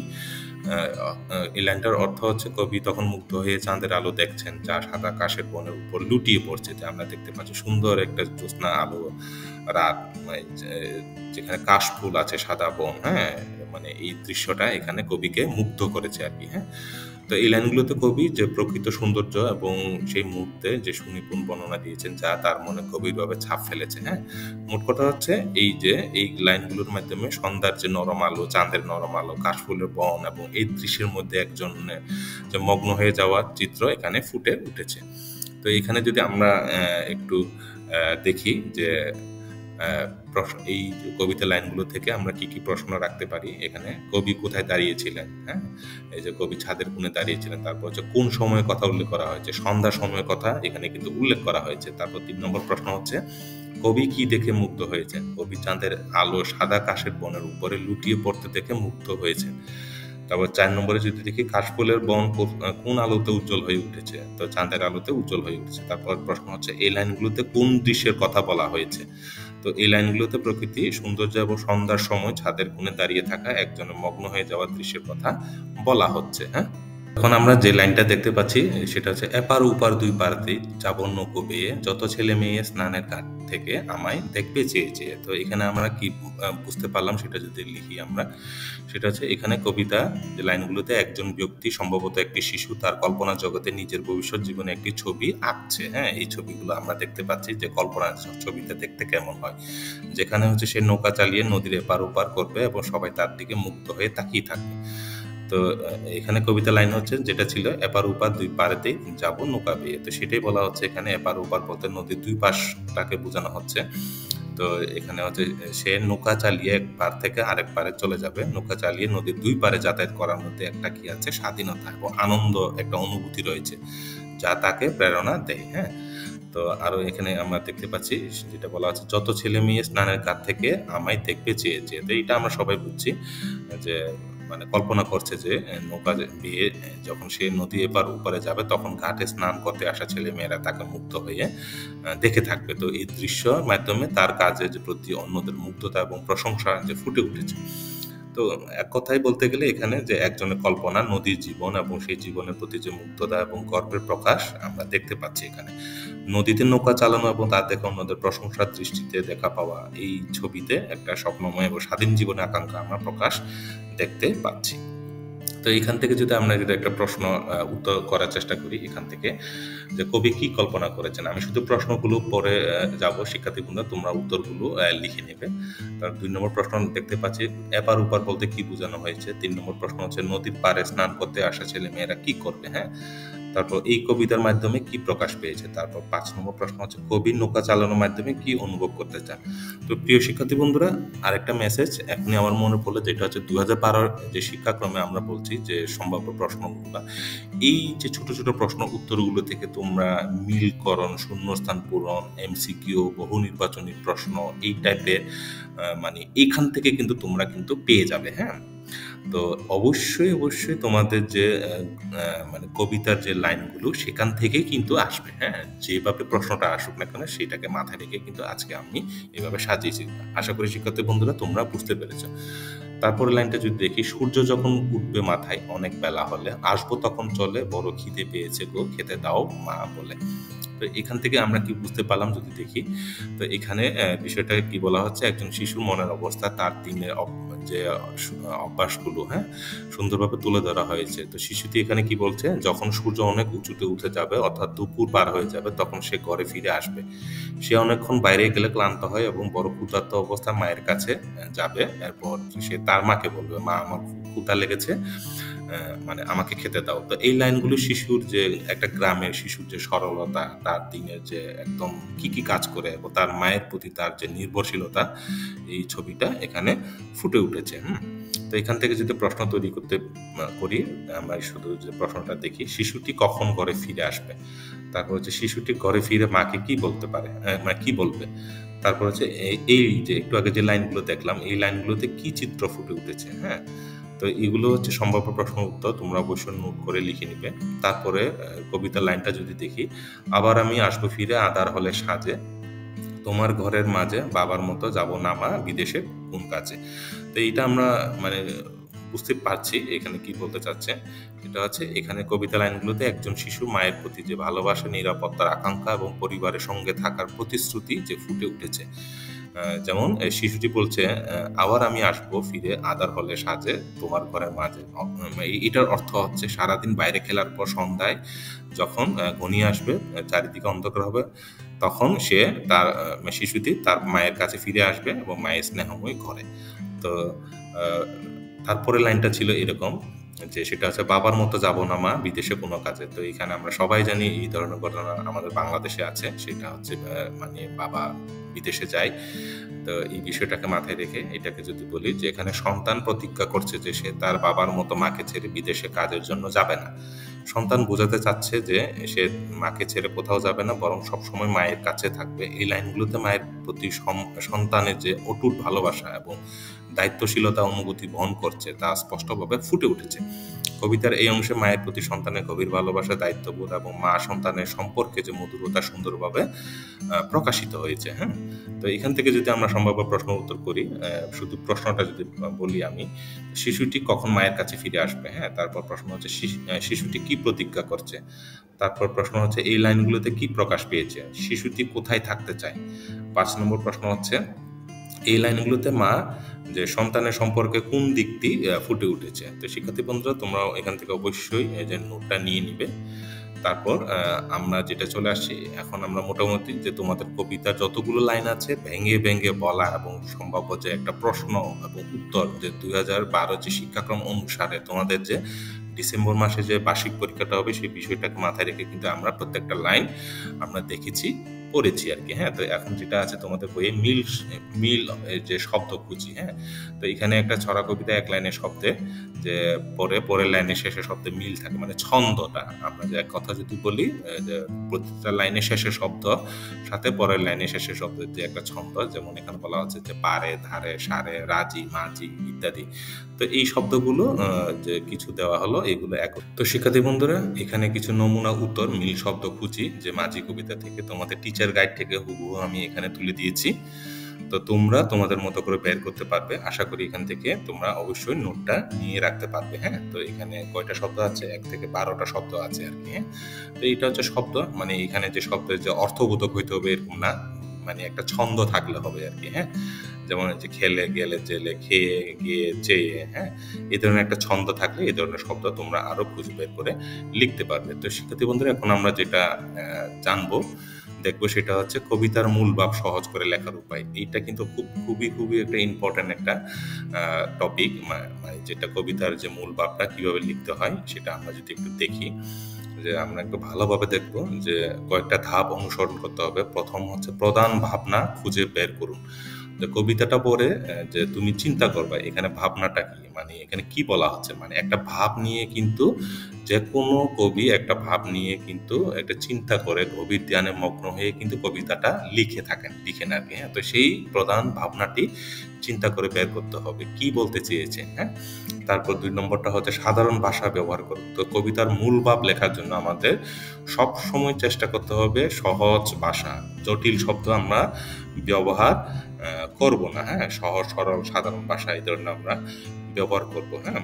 এই লাইনটার অর্থ হচ্ছে, কবি তখন মুগ্ধ হয়ে চাঁদের আলো দেখছেন যা সাদা কাশের বনের উপর লুটিয়ে পড়ছে। যে আমরা দেখতে পাচ্ছি সুন্দর একটা জ্যোৎস্না আলো রাত, যেখানে কাশ ফুল আছে, সাদা বন, হ্যাঁ, মানে এই দৃশ্যটা এখানে কবিকে মুগ্ধ করেছে আর কি। হ্যাঁ, তো এই লাইনগুলোতে কবি যে প্রকৃত সৌন্দর্য এবং সেই মুহূর্তে যে সুনিপুণ বর্ণনা দিয়েছেন যা তার মনে গভীরভাবে ছাপ ফেলেছে। হ্যাঁ, মোট কথা হচ্ছে এই যে এই লাইনগুলোর মাধ্যমে সন্ধ্যার যে নরম আলো, চাঁদের নরম আলো, কাশফুলের বন এবং এই দৃশ্যের মধ্যে একজন যে মগ্ন হয়ে যাওয়ার চিত্র এখানে ফুটে উঠেছে। তো এখানে যদি আমরা একটু দেখি যে এই কবিতা লাইনগুলো থেকে আমরা কি কি প্রশ্ন রাখতে পারি। এখানে কবি কোথায় দাঁড়িয়েছিলেন, হ্যাঁ, এই যে কবি ছাদের কোণে দাঁড়িয়েছিলেন। তারপর হচ্ছে কোন সময়ের কথা উল্লেখ করা হয়েছে, সন্ধ্যার সময়ের কথা এখানে কিন্তু উল্লেখ করা হয়েছে। তারপর 3 নম্বর প্রশ্ন হচ্ছে কবি কি দেখে মুগ্ধ হয়েছেন। কবি চাঁদের আলো সাদা কাশের বনের উপরে লুটিয়ে পড়তে দেখে মুগ্ধ হয়েছেন। তারপর 4 নম্বরে যদি দেখি কাশফুলের বন কোন আলোতে উজ্জ্বল হয়ে উঠেছে, তো চাঁদের আলোতে উজ্জ্বল হয়ে উঠেছে। তারপর প্রশ্ন হচ্ছে এই লাইনগুলোতে কোন দৃশ্যের কথা বলা হয়েছে। তো এই লাইনগুলোতে প্রকৃতি সৌন্দর্য এবং সন্ধ্যার সময় ছাদের কোণে দাঁড়িয়ে থাকা একজনের মগ্ন হয়ে যাওয়ার দৃশ্যের কথা বলা হচ্ছে। হ্যাঁ, এখন আমরা যে লাইনটা দেখতে পাচ্ছি সেটা হচ্ছে এপার ওপার দুই পারতে যাব নৌকো বেয়ে যত ছেলে মেয়ে স্নানের ঘাট থেকে আমায় দেখবে চেয়ে চেয়ে। তো এখানে আমরা কি বুঝতে পারলাম সেটা যদি লিখি আমরা, সেটা হচ্ছে এখানে কবিতা যে লাইনগুলোতে একজন ব্যক্তি সম্ভবত একটি শিশু তার কল্পনা জগতে নিজের ভবিষ্যৎ জীবনে একটি ছবি আঁকছে। হ্যাঁ, এই ছবিগুলো আমরা দেখতে পাচ্ছি যে কল্পনা ছবিতে দেখতে কেমন হয়, যেখানে হচ্ছে সে নৌকা চালিয়ে নদীর এপার ওপার করবে এবং সবাই তার দিকে মুগ্ধ হয়ে তাকিয়ে থাকবে। তো এখানে কবিতা লাইন হচ্ছে যেটা ছিল এপার ওপার দুই পারেতেই যাব নৌকা বেয়ে। তো সেটাই বলা হচ্ছে এখানে এপার ওপার বলতে নদীর দুই পাশটাকে বোঝানো হচ্ছে। তো এখানে হচ্ছে সে নৌকা চালিয়ে এক পার থেকে আরেক পারে চলে যাবে। নৌকা চালিয়ে নদীর দুই পারে যাতায়াত করার মধ্যে একটা কি আছে, স্বাধীনতা এবং আনন্দ একটা অনুভূতি রয়েছে যা তাকে প্রেরণা দেয়। হ্যাঁ, তো আরো এখানে আমরা দেখতে পাচ্ছি যেটা বলা আছে যত ছেলে মেয়ে স্নানের ঘাট থেকে আমায় দেখবে চেয়ে চেয়ে। তো এটা আমরা সবাই বুঝছি যে মানে কল্পনা করছে যে নৌকা বেয়ে যখন সে নদী এপার ওপারে যাবে তখন ঘাটে স্নান করতে আসা ছেলে মেয়েরা তাকে মুগ্ধ হয়ে দেখে থাকবে। তো এই দৃশ্যের মাধ্যমে তার কাজের যে প্রতি অন্যদের মুগ্ধতা এবং প্রশংসা যে ফুটে উঠেছে। তো এক কথায় বলতে গেলে এখানে যে একজনের কল্পনা, নদীর জীবন এবং সেই জীবনের প্রতি যে মুগ্ধতা এবং গর্বের প্রকাশ আমরা দেখতে পাচ্ছি এখানে। নদীতে নৌকা চালানো এবং তার দেখে অন্যদের প্রশংসার দৃষ্টিতে দেখা পাওয়া এই ছবিতে একটা স্বপ্নময় এবং স্বাধীন জীবনের আকাঙ্ক্ষা আমরা প্রকাশ দেখতে পাচ্ছি। তো এখান থেকে যদি আমরা যদি একটা প্রশ্ন উত্তর করার চেষ্টা করি এখান থেকে যে কবি কি কল্পনা করেছেন, আমি শুধু প্রশ্নগুলো পরে যাব, শিক্ষার্থী বন্ধুরা তোমরা উত্তরগুলো লিখে নেবে। তার 2 নম্বর প্রশ্ন দেখতে পাচ্ছি এপার ওপার বলতে কি বোঝানো হয়েছে। 3 নম্বর প্রশ্ন হচ্ছে নদীর পাড়ে স্নান করতে আসা ছেলে মেয়েরা কি করবে। হ্যাঁ, তারপর এই কবিতার মাধ্যমে কি প্রকাশ পেয়েছে। তারপর 5 নম্বর প্রশ্ন হচ্ছে কবি নৌকা চালানোর মাধ্যমে কি অনুভব করতে চান। তো প্রিয় শিক্ষার্থী বন্ধুরা আরেকটা মেসেজ এখনই আমার মনে পড়লো, যেটা হচ্ছে 2012 যে শিক্ষাক্রমে আমরা বলছি যে সম্ভাব্য প্রশ্নগুলো, এই যে ছোট ছোট প্রশ্ন উত্তরগুলো থেকে তোমরা মিলকরণ, শূন্যস্থান পূরণ, এমসিকিউ, বহু নির্বাচনী প্রশ্ন এই টাইপের মানে এইখান থেকে কিন্তু তোমরা কিন্তু পেয়ে যাবে। হ্যাঁ, তো অবশ্যই অবশ্যই তোমাদের যে মানে কবিতার যে লাইনগুলো সেখান থেকে কিন্তু আসবে। হ্যাঁ, যেভাবে প্রশ্নটা আসুক না কেন সেটাকে মাথায় রেখে কিন্তু আজকে আমি এভাবে সাজিয়েছি। আশা করি শিক্ষার্থী বন্ধুরা তোমরা বুঝতে পেরেছো। তারপরে লাইনটা যদি দেখি সূর্য যখন উঠবে মাথায় অনেক বেলা হলে আসবো তখন চলে বড় খিদে পেয়েছে গো খেতে দাও মা বলে। তো এখান থেকে আমরা কি বুঝতে পারলাম যদি দেখি, তো এখানে বিষয়টা কি বলা হচ্ছে একজন শিশুর মনের অবস্থা তার দিনের যে অভ্যাসগুলো, হ্যাঁ, সুন্দরভাবে তুলে ধরা হয়েছে। তো শিশুটি এখানে কি বলছে যখন সূর্য অনেক উঁচুতে উঠে যাবে অর্থাৎ দুপুর পার হয়ে যাবে তখন সে ঘরে ফিরে আসবে। সে অনেকক্ষণ বাইরে গেলে ক্লান্ত হয় এবং বড় ক্ষুধার্ত অবস্থায় মায়ের কাছে যাবে। এরপর সে তার মাকে বলবে মা আমার ক্ষুধা লেগেছে, মানে আমাকে খেতে দাও। তো এই লাইনগুলো শিশুর যে একটা গ্রামের শিশুর যে সরলতা, তার দিনের যে একদম কি কি কাজ করে এবং তার মায়ের প্রতি তার যে নির্ভরশীলতা এই ছবিটা এখানে ফুটে উঠেছে। তো এখান থেকে যদি প্রশ্ন তৈরি করি আমরা শুধু যে প্রশ্নটা দেখি শিশুটি কখন ঘরে ফিরে আসবে। তারপর হচ্ছে শিশুটি ঘরে ফিরে মাকে কি বলতে পারে, মানে কি বলবে। তারপর হচ্ছে এই যে একটু আগে যে লাইনগুলো দেখলাম এই লাইনগুলোতে কি চিত্র ফুটে উঠেছে। হ্যাঁ, তো এগুলো হচ্ছে সম্ভাব্য প্রশ্ন উত্তর, তোমরা অবশ্যই নোট করে লিখে নিবে। তারপরে কবিতার লাইনটা যদি দেখি আবার আমি আসবো ফিরে আঁধার হলে সাজে তোমার ঘরের মাঝে বাবার মতো যাব না মা বিদেশে কোন কাজে। তো এইটা আমরা মানে বুঝতে পারছি এখানে কি বলতে চাচ্ছে। এটা হচ্ছে এখানে কবিতা লাইনগুলোতে একজন শিশু মায়ের প্রতি যে ভালোবাসা, নিরাপত্তার আকাঙ্ক্ষা এবং পরিবারের সঙ্গে থাকার প্রতিশ্রুতি যে ফুটে উঠেছে। যেমন শিশুটি বলছে, আবার আমি আসবো ফিরে আঁধার হলে সাজে তোমার ঘরের মাঝে। এটার অর্থ হচ্ছে সারাদিন বাইরে খেলার পর সন্ধ্যায় যখন ঘনিয়ে আসবে, চারিদিকে অন্ধকার হবে, তখন সে শিশুটি তার মায়ের কাছে ফিরে আসবে এবং মায়ের স্নেহময় ঘরে। তো তারপরে লাইনটা ছিল এরকম যে সেটা হচ্ছে, বাবার মতো যাব না মা বিদেশে কোনো কাজে। তো এখানে আমরা সবাই জানি এই ধরনের ঘটনা আমাদের বাংলাদেশে আছে। সেটা হচ্ছে মানে বাবা বিদেশে যায়। তো এই বিষয়টাকে মাথায় রেখে এটাকে যদি বলি যে এখানে সন্তান প্রতিজ্ঞা করছে যে সে তার বাবার মতো মাকে ছেড়ে বিদেশে কাজের জন্য যাবে না। সন্তান বোঝাতে চাচ্ছে যে সে মাকে ছেড়ে কোথাও যাবে না, বরং সবসময় মায়ের কাছে থাকবে। এই লাইনগুলোতে মায়ের প্রতি সন্তানের যে অটুট ভালোবাসা এবং দায়িত্বশীলতা অনুভূতি বহন করছে তা স্পষ্টভাবে ফুটে উঠেছে। কবিতার এই অংশে মায়ের প্রতি সন্তানের গভীর ভালোবাসা, দায়িত্ববোধ এবং মা সন্তানের সম্পর্কে যে মধুরতা সুন্দরভাবে প্রকাশিত হয়েছে। হ্যাঁ, তো এখান থেকে যদি আমরা সম্ভাব্য প্রশ্ন উত্তর করি, শুধু প্রশ্নটা যদি বলি আমি, শিশুটি কখন মায়ের কাছে ফিরে আসবে। হ্যাঁ, তারপর প্রশ্ন হচ্ছে শিশুটি কি প্রতিজ্ঞা করছে। তারপর প্রশ্ন হচ্ছে এই লাইনগুলোতে কি প্রকাশ পেয়েছে, শিশুটি কোথায় থাকতে চায়। 5 নম্বর প্রশ্ন হচ্ছে এই লাইনগুলোতে মা যে সন্তানের সম্পর্কে কোন দিকটি ফুটে উঠেছে। তো শিক্ষার্থী বন্ধুরা, তোমরাও এখান থেকে অবশ্যই এই যে নোটটা নিয়ে নিবে। তারপর আমরা যেটা চলে আসছি, এখন আমরা মোটামুটি যে তোমাদের কবিতার যতগুলো লাইন আছে ভেঙে ভেঙে বলা এবং সম্ভাব্য যে একটা প্রশ্ন এবং উত্তর, যে 2012 যে শিক্ষাক্রম অনুসারে তোমাদের যে ডিসেম্বর মাসে যে বার্ষিক পরীক্ষাটা হবে সেই বিষয়টাকে মাথায় রেখে কিন্তু আমরা প্রত্যেকটা লাইন আমরা দেখেছি, পড়েছি আর কি। হ্যাঁ, তো এখন যেটা আছে তোমাদের বইয়ে মিল মিল যে শব্দ খুঁজি। হ্যাঁ, তো এখানে একটা ছড়া কবিতা এক লাইনের শব্দে যে পরের লাইনের শেষের শব্দে মিল থাকে, মানে ছন্দটা। আমরা যে এক কথা যদি বলি যে প্রতিটা লাইনের শেষের শব্দ সাথে পরের লাইনের শেষের শব্দের যে একটা ছন্দ, যেমন এখানে বলা হচ্ছে যে পারে, ধারে, সারে, রাজি, মাঝি ইত্যাদি। তো এই শব্দগুলো যে কিছু দেওয়া হলো, এগুলো এক। তো শিক্ষার্থী বন্ধুরা, এখানে কিছু নমুনা উত্তর মিল শব্দ খুঁজি যে মাঝি কবিতা থেকে তোমাদের টিচার গাইড থেকে হুবহু আমি এখানে তুলে দিয়েছি। তো তোমরা তোমাদের মতো করে বের করতে পারবে। আশা করি এখান থেকে তোমরা অবশ্যই নোটটা নিয়ে রাখতে পারবে। হ্যাঁ, তো এখানে কয়টা শব্দ আছে, 1 থেকে 12টা শব্দ আছে আর কি। হ্যাঁ, তো এইটা হচ্ছে শব্দ, মানে এখানে যে শব্দের যে অর্থবোধক হইতে হবে এরকম না, মানে একটা ছন্দ থাকলে হবে আর কি। হ্যাঁ, যেমন হচ্ছে খেলে, গেলে, জেলে, খেয়ে, গিয়ে, চেয়ে। হ্যাঁ, এই ধরনের একটা ছন্দ থাকলে এই ধরনের শব্দ তোমরা আরো খুঁজে বের করে লিখতে পারবে। তো শিক্ষার্থী বন্ধুরা, এখন আমরা যেটা জানবো দেখবো সেটা হচ্ছে কবিতার মূল ভাব সহজ করে লেখার উপায়। এইটা কিন্তু খুবই একটা ইম্পর্টেন্ট একটা টপিক, মানে যেটা কবিতার যে মূল ভাবটা কিভাবে লিখতে হয় সেটা আমরা যদি একটু দেখি, যে আমরা একটু ভালোভাবে দেখবো যে কয়েকটা ধাপ অনুসরণ করতে হবে। প্রথম হচ্ছে প্রধান ভাবনা খুঁজে বের করুন। যে কবিতাটা পড়ে যে তুমি চিন্তা করবা এখানে ভাবনাটা কি, মানে এখানে কি বলা হচ্ছে, মানে একটা ভাব নিয়ে কিন্তু যে কোনো কবি একটা ভাব নিয়ে কিন্তু একটা চিন্তা করে গভীর ধ্যানে মগ্ন হয়ে কিন্তু কবিতাটা লিখেন আর কি। হ্যাঁ, তো সেই প্রধান ভাবনাটি চিন্তা করে বের করতে হবে কি বলতে চেয়েছে। হ্যাঁ, তারপর 2 নম্বরটা হচ্ছে সাধারণ ভাষা ব্যবহার করুন। তো কবিতার মূল ভাব লেখার জন্য আমাদের সব সময় চেষ্টা করতে হবে সহজ ভাষা, জটিল শব্দ আমরা ব্যবহার করব না। হ্যাঁ, সহজ সরল সাধারণ ভাষা এই ধরনের আমরা ব্যবহার করব। হ্যাঁ,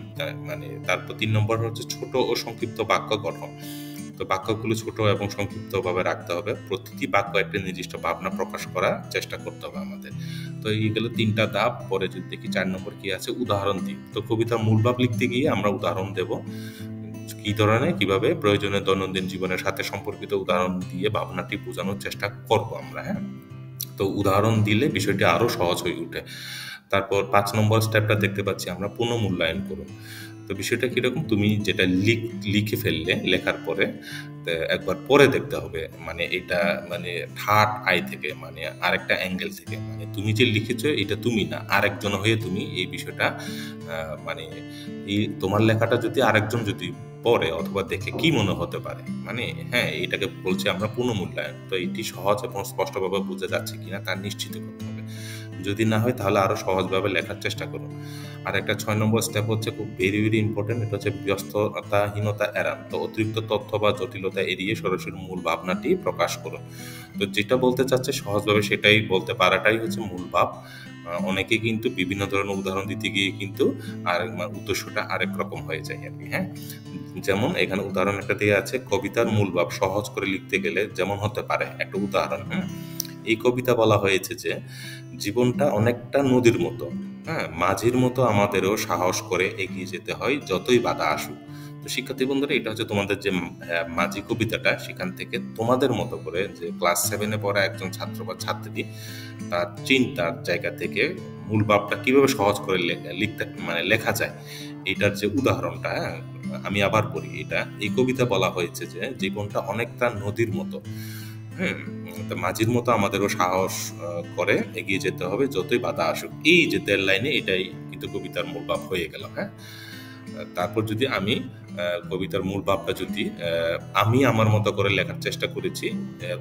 মানে তারপর 3 নম্বর হচ্ছে ছোট ও সংক্ষিপ্ত বাক্য গঠন। তো বাক্যগুলো ছোট এবং সংক্ষিপ্তভাবে রাখতে হবে। প্রতিটি বাক্য একটা নির্দিষ্ট ভাবনা প্রকাশ করার চেষ্টা করতে হবে আমাদের। তো এইগুলো 3টা ধাপ। পরে যদি দেখি 4 নম্বর কি আছে, উদাহরণ দিই। তো কবিতার মূল ভাব লিখতে গিয়ে আমরা উদাহরণ দেব। কি ধরনের, কিভাবে প্রয়োজনীয় দৈনন্দিন জীবনের সাথে সম্পর্কিত উদাহরণ দিয়ে ভাবনাটি বোঝানোর চেষ্টা করব আমরা। হ্যাঁ, তো উদাহরণ দিলে বিষয়টি আরো সহজ হয়ে ওঠে। তারপর 5 নম্বর স্টেপটা দেখতে পাচ্ছি আমরা, পুনঃমূল্যায়ন করুন। তো বিষয়টা কিরকম, তুমি যেটা লিখে ফেললে লেখার পরে একবার পরে দেখতে হবে, মানে এটা মানে থার্ড আই থেকে, মানে আরেকটা অ্যাঙ্গেল থেকে, মানে তুমি যে লিখেছো এটা তুমি না, আরেকজন হয়ে তুমি এই বিষয়টা মানে এই তোমার লেখাটা যদি আরেকজন যদি পড়ে অথবা দেখে কি মনে হতে পারে, মানে হ্যাঁ, এটাকে বলছি আমরা পুনঃমূল্যায়ন। তো এটি সহজ এবং স্পষ্টভাবে বোঝা যাচ্ছে কিনা তা নিশ্চিত করতে হবে। যদি না হয় তাহলে আরো সহজভাবে লেখার চেষ্টা করুন। আর একটা 6 নম্বর স্টেপ হচ্ছে খুব ভেরি ইম্পর্টেন্ট, এটা হচ্ছে ব্যস্ততাহীনতা এড়ান। তো অতিরিক্ত তথ্য বা জটিলতা এড়িয়ে সরাসরি মূল ভাবনাটি প্রকাশ করুন। তো যেটা বলতে চাচ্ছে সহজভাবে সেটাই বলতে পারাটাই হচ্ছে মূল ভাব। অনেকে কিন্তু বিভিন্ন ধরনের উদাহরণ দিতে গিয়ে কিন্তু উদ্দেশ্যটা আরেক রকম হয়ে যায় আর কি। হ্যাঁ, যেমন এখানে উদাহরণ একটা দেওয়া আছে, কবিতার মূল ভাব সহজ করে লিখতে গেলে যেমন হতে পারে, একটা উদাহরণ। হ্যাঁ, এই কবিতা বলা হয়েছে যে জীবনটা অনেকটা নদীর মতো, হ্যাঁ, মাঝির মতো আমাদেরও সাহস করে এগিয়ে যেতে হয় যতই বাধা আসুক। তো শিক্ষার্থী বন্ধুরা, এটা হচ্ছে তোমাদের যে মাঝি কবিতাটা, সেখান থেকে তোমাদের মতো করে যে ক্লাস 7-এ পড়া একজন ছাত্র বা ছাত্রী তার চিন্তার জায়গা থেকে মূল ভাবটা কিভাবে সহজ করে লিখতে মানে লেখা যায়, এটার যে উদাহরণটা, হ্যাঁ, আমি আবার পড়ি এটা। এই কবিতা বলা হয়েছে যে জীবনটা অনেকটা নদীর মতো, হুম, তো মাঝির মতো আমাদেরও সাহস করে এগিয়ে যেতে হবে যতই বাধা আসুক। এই যে ১.৫ লাইনে এটাই কিন্তু কবিতার মূল ভাব হয়ে গেল, হ্যাঁ। তারপর যদি আমি কবিতার মূল ভাবটা যদি আমি আমার মতো করে লেখার চেষ্টা করেছি,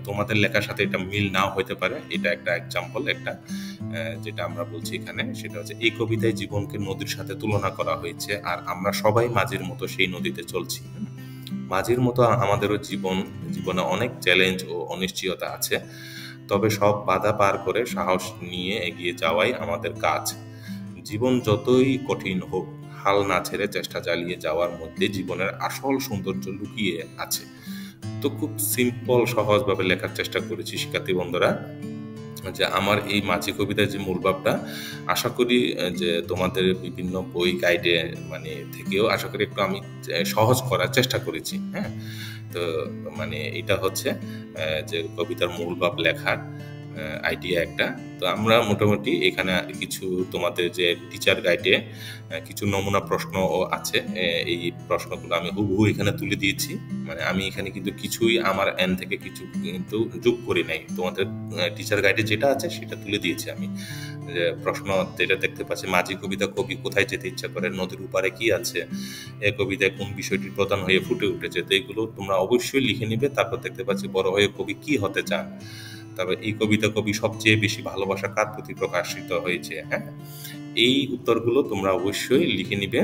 তোমাদের লেখার সাথে এটা মিল নাও হইতে পারে, এটা একটা এক্সাম্পল, একটা যেটা আমরা বলছি এখানে, সেটা হচ্ছে এই কবিতায় জীবনকে নদীর সাথে তুলনা করা হয়েছে, আর আমরা সবাই মাঝির মতো সেই নদীতে চলছি। মাঝির মতো আমাদেরও জীবনে অনেক চ্যালেঞ্জ ও অনিশ্চয়তা আছে, তবে সব বাধা পার করে সাহস নিয়ে এগিয়ে যাওয়াই আমাদের কাজ। জীবন যতই কঠিন হোক, হাল না ছেড়ে চেষ্টা চালিয়ে যাওয়ার মধ্যে জীবনের আসল সৌন্দর্য লুকিয়ে আছে। তো খুব সিম্পল সহজভাবে লেখার চেষ্টা করেছি শিক্ষার্থী বন্ধুরা, যে আমার এই মাঝি কবিতার যে মূল ভাবটা, আশা করি যে তোমাদের বিভিন্ন বই গাইডে মানে থেকেও আশা করি একটু আমি সহজ করার চেষ্টা করেছি, হ্যাঁ। তো মানে এটা হচ্ছে যে কবিতার মূল ভাব লেখার আইডিয়া একটা। তো আমরা মোটামুটি এখানে কিছু তোমাদের যে টিচার গাইডে কিছু নমুনা প্রশ্নও আছে, এই প্রশ্নগুলো আমি হুবহু এখানে তুলে দিয়েছি। মানে আমি এখানে কিন্তু কিছুই আমার এন্ড থেকে কিছু কিন্তু যোগ করি নাই, তোমাদের টিচার গাইডে যেটা আছে সেটা তুলে দিয়েছি আমি। যে প্রশ্ন যেটা দেখতে পাচ্ছি, মাঝি কবিতা কবি কোথায় যেতে ইচ্ছা করে, নদীর উপারে কি আছে, এই কবিতায় কোন বিষয়টি প্রধান হয়ে ফুটে উঠেছে। তো এগুলো তোমরা অবশ্যই লিখে নিবে। তারপর দেখতে পাচ্ছি বড় হয়ে কবি কি হতে চান, তবে এই কবিতা কবি সবচেয়ে বেশি ভালোবাসা কার প্রতি প্রকাশিত হয়েছে, হ্যাঁ, এই উত্তরগুলো তোমরা অবশ্যই লিখে নিবে।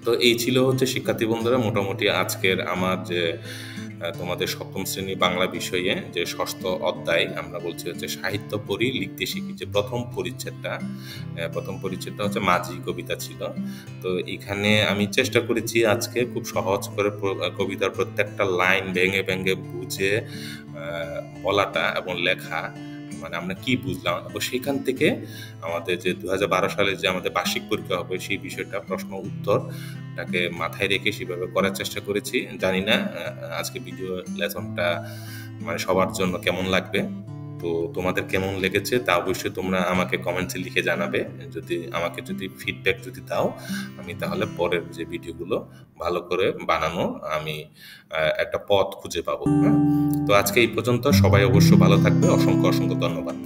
তো এই ছিল হচ্ছে শিক্ষার্থী বন্ধুরা মোটামুটি আজকের আমার যে তোমাদের সপ্তম শ্রেণী বাংলা বিষয়ে যে ষষ্ঠ অধ্যায়, আমরা বলছি হচ্ছে সাহিত্য পড়ি লিখতে শিখি, যে প্রথম পরিচ্ছেদটা হচ্ছে মাঝি কবিতা ছিল। তো এখানে আমি চেষ্টা করেছি আজকে খুব সহজ করে কবিতার প্রত্যেকটা লাইন ভেঙে ভেঙে বুঝে বলাটা এবং লেখা, মানে আমরা কি বুঝলাম, এবং সেখান থেকে আমাদের যে ২০১২ সালে যে আমাদের বার্ষিক পরীক্ষা হবে সেই বিষয়টা প্রশ্ন উত্তরটাকে মাথায় রেখে সেভাবে করার চেষ্টা করেছি। জানি না আজকে ভিডিও লেসনটা মানে সবার জন্য কেমন লাগবে। তো তোমাদের কেমন লেগেছে তা অবশ্যই তোমরা আমাকে কমেন্টসে লিখে জানাবে। আমাকে যদি ফিডব্যাক যদি দাও, আমি তাহলে পরের যে ভিডিওগুলো ভালো করে বানানো আমি একটা পথ খুঁজে পাবো, হ্যাঁ। তো আজকে এই পর্যন্ত, সবাই অবশ্য ভালো থাকবে। অসংখ্য অসংখ্য ধন্যবাদ।